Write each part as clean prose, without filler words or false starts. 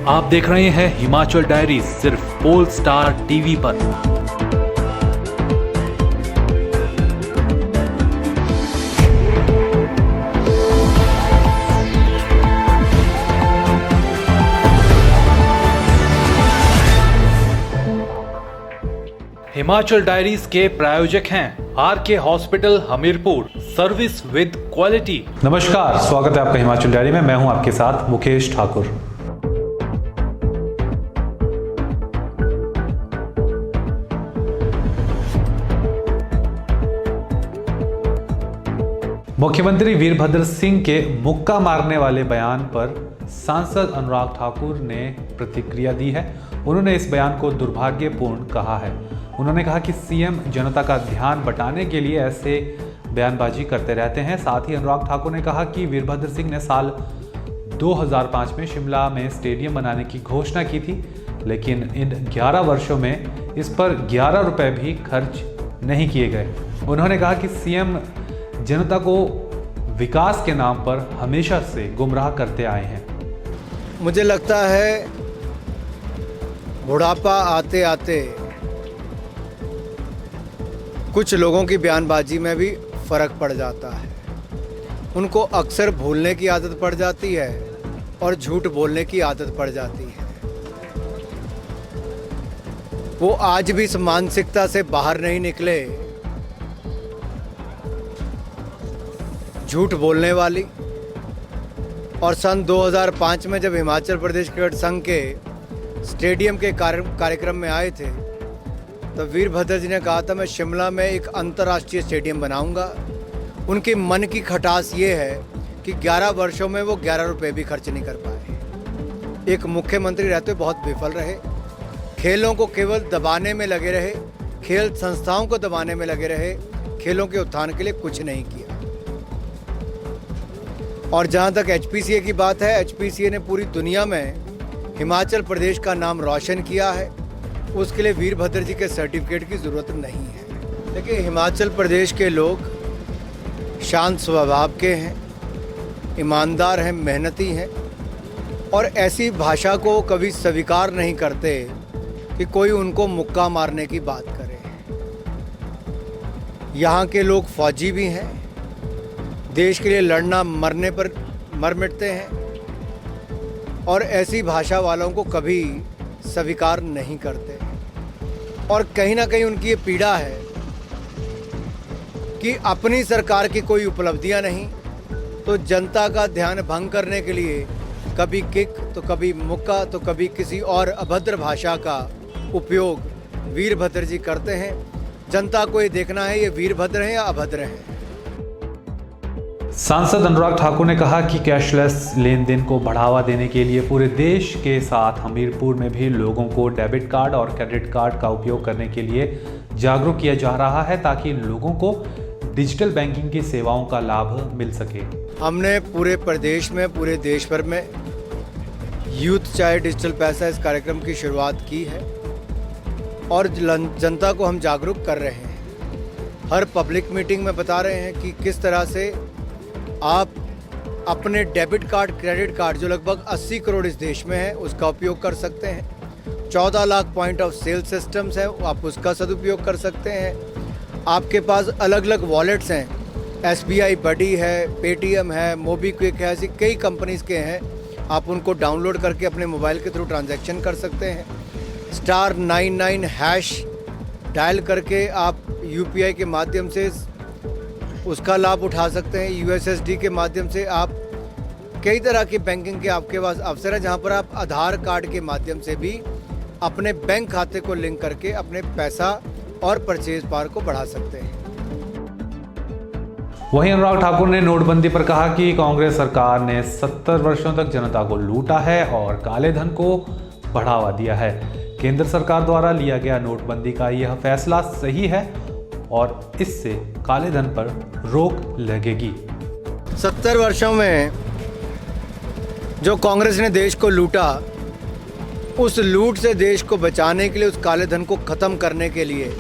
आप देख रहे हैं हिमाचल डायरी सिर्फ पोल स्टार टीवी पर। हिमाचल डायरीज के प्रायोजक हैं RK hospital Hamirpur, service with quality. नमस्कार, स्वागत है आपका हिमाचल डायरी में। मैं हूं आपके साथ मुकेश ठाकुर। मुख्यमंत्री वीरभद्र सिंह के मुक्का मारने वाले बयान पर सांसद अनुराग ठाकुर ने प्रतिक्रिया दी है। उन्होंने इस बयान को दुर्भाग्यपूर्ण कहा है। उन्होंने कहा कि सीएम जनता का ध्यान बटाने के लिए ऐसे बयानबाजी करते रहते हैं। साथ ही अनुराग ठाकुर ने कहा कि वीरभद्र सिंह ने साल 2005 में शिमला में स्टेडियम बनाने की घोषणा की थी, लेकिन इन 11 वर्षों में इस पर 11 रुपए भी खर्च नहीं किए गए। उन्होंने कहा कि सीएम जनता को विकास के नाम पर हमेशा से गुमराह करते आए हैं। मुझे लगता है बुढ़ापा आते आते कुछ लोगों की बयानबाजी में भी फर्क पड़ जाता है। उनको अक्सर भूलने की आदत पड़ जाती है और झूठ बोलने की आदत पड़ जाती है। वो आज भी इस मानसिकता से बाहर नहीं निकले। झूठ बोलने वाली। और सन 2005 में जब हिमाचल प्रदेश क्रिकेट संघ के स्टेडियम के कार्यक्रम में आए थे, तो वीरभद्र जी ने कहा था मैं शिमला में एक अंतर्राष्ट्रीय स्टेडियम बनाऊंगा। उनके मन की खटास ये है कि 11 वर्षों में वो 11 रुपए भी खर्च नहीं कर पाए। एक मुख्यमंत्री रहते हुए बहुत विफल रहे। खेलों को केवल दबाने में लगे रहे, खेल संस्थाओं को दबाने में लगे रहे, खेलों के उत्थान के लिए कुछ नहीं किया। और जहाँ तक एचपीसीए की बात है, एचपीसीए ने पूरी दुनिया में हिमाचल प्रदेश का नाम रोशन किया है। उसके लिए वीरभद्र जी के सर्टिफिकेट की ज़रूरत नहीं है। देखिए, हिमाचल प्रदेश के लोग शांत स्वभाव के हैं, ईमानदार हैं, मेहनती हैं और ऐसी भाषा को कभी स्वीकार नहीं करते कि कोई उनको मुक्का मारने की बात करे। यहाँ के लोग फौजी भी हैं, देश के लिए लड़ना मरने पर मर मिटते हैं और ऐसी भाषा वालों को कभी स्वीकार नहीं करते। और कहीं ना कहीं उनकी ये पीड़ा है कि अपनी सरकार की कोई उपलब्धियां नहीं, तो जनता का ध्यान भंग करने के लिए कभी किक तो कभी मुक्का तो कभी किसी और अभद्र भाषा का उपयोग वीरभद्र जी करते हैं। जनता को ये देखना है ये वीरभद्र हैं या अभद्र हैं। सांसद अनुराग ठाकुर ने कहा कि कैशलेस लेन देन को बढ़ावा देने के लिए पूरे देश के साथ हमीरपुर में भी लोगों को डेबिट कार्ड और क्रेडिट कार्ड का उपयोग करने के लिए जागरूक किया जा रहा है, ताकि लोगों को डिजिटल बैंकिंग की सेवाओं का लाभ मिल सके। हमने पूरे प्रदेश में, पूरे देश भर में यूथ चाहे डिजिटल पैसा इस कार्यक्रम की शुरुआत की है और जनता को हम जागरूक कर रहे हैं। हर पब्लिक मीटिंग में बता रहे हैं कि किस तरह से आप अपने डेबिट कार्ड, क्रेडिट कार्ड जो लगभग 80 करोड़ इस देश में है, उसका उपयोग कर सकते हैं। 14 lakh point of sale systems हैं, आप उसका सदुपयोग कर सकते हैं। आपके पास अलग अलग वॉलेट्स हैं, SBI बडी है, पेटीएम है, मोबीक्विक है, ऐसी कई कंपनीज के हैं। आप उनको डाउनलोड करके अपने मोबाइल के थ्रू ट्रांजैक्शन कर सकते हैं। *99# डायल करके आप UPI के माध्यम से उसका लाभ उठा सकते हैं। USSD के माध्यम से आप कई तरह की बैंकिंग के आपके पास अवसर है, जहां पर आप आधार कार्ड के माध्यम से भी अपने बैंक खाते को लिंक करके अपने पैसा और परचेज पावर को बढ़ा सकते हैं। वहीं अनुराग ठाकुर ने नोटबंदी पर कहा कि कांग्रेस सरकार ने 70 वर्षों तक जनता को लूटा है और काले धन को बढ़ावा दिया है। केंद्र सरकार द्वारा लिया गया नोटबंदी का यह फैसला सही है और इससे काले धन पर रोक लगेगी। 70 वर्षों में जो कांग्रेस ने देश को लूटा, उस लूट से देश को बचाने के लिए, उस काले धन को ख़त्म करने के लिए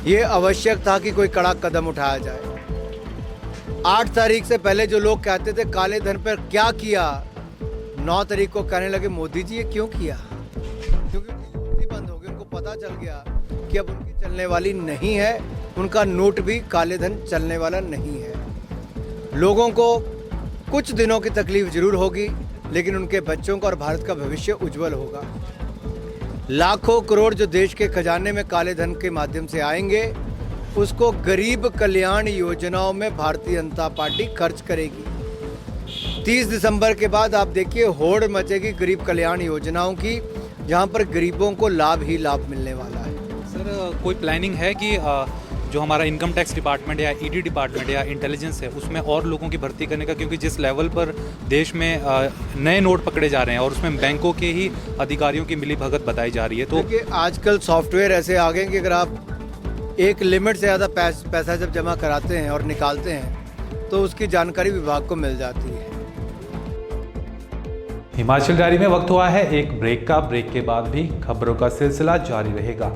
ये आवश्यक था कि कोई कड़ा कदम उठाया जाए। 8 तारीख से पहले जो लोग कहते थे काले धन पर क्या किया, 9 तारीख को कहने लगे मोदी जी ये क्यों किया, क्योंकि उनकी नोटबंदी बंद हो गई। उनको पता चल गया कि अब उनकी चलने वाली नहीं है, उनका नोट भी काले धन चलने वाला नहीं है। लोगों को कुछ दिनों की तकलीफ जरूर होगी, लेकिन उनके बच्चों का और भारत का भविष्य उज्जवल होगा। लाखों करोड़ जो देश के खजाने में काले धन के माध्यम से आएंगे, उसको गरीब कल्याण योजनाओं में भारतीय जनता पार्टी खर्च करेगी। 30 दिसंबर के बाद आप देखिए होड़ मचेगी गरीब कल्याण योजनाओं की, जहां पर गरीबों को लाभ ही लाभ मिलने वाला है। सर कोई प्लानिंग है कि जो हमारा इनकम टैक्स डिपार्टमेंट या ईडी डिपार्टमेंट या इंटेलिजेंस है उसमें और लोगों की भर्ती करने का, क्योंकि जिस लेवल पर देश में नए नोट पकड़े जा रहे हैं और उसमें बैंकों के ही अधिकारियों की मिलीभगत बताई जा रही है। तो देखिए आजकल सॉफ्टवेयर ऐसे आ गए कि अगर आप एक लिमिट से ज़्यादा पैसा जब जमा कराते हैं और निकालते हैं तो उसकी जानकारी विभाग को मिल जाती है। हिमाचल डायरी में वक्त हुआ है एक ब्रेक का। ब्रेक के बाद भी खबरों का सिलसिला जारी रहेगा।